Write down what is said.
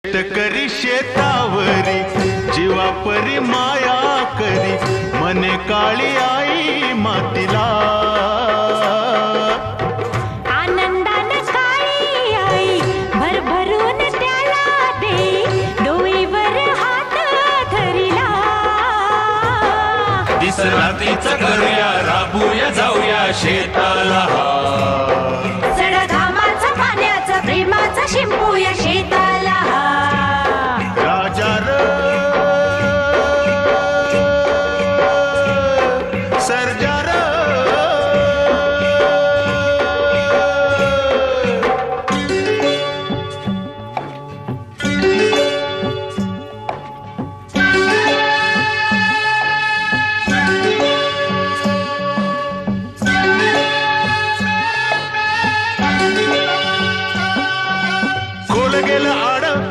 शेतकरी शेतावरी जीवापरी माया करी, मने काळी आई मातीला. आनंदान काळी आई भरभरून त्याला दे, डोईवर हात धरिला. दिस रात्रीच करूया, राबूया जाऊया शेताला. चढ घामाचं पाण्याचं प्रेमाचं शिंपूया शेता.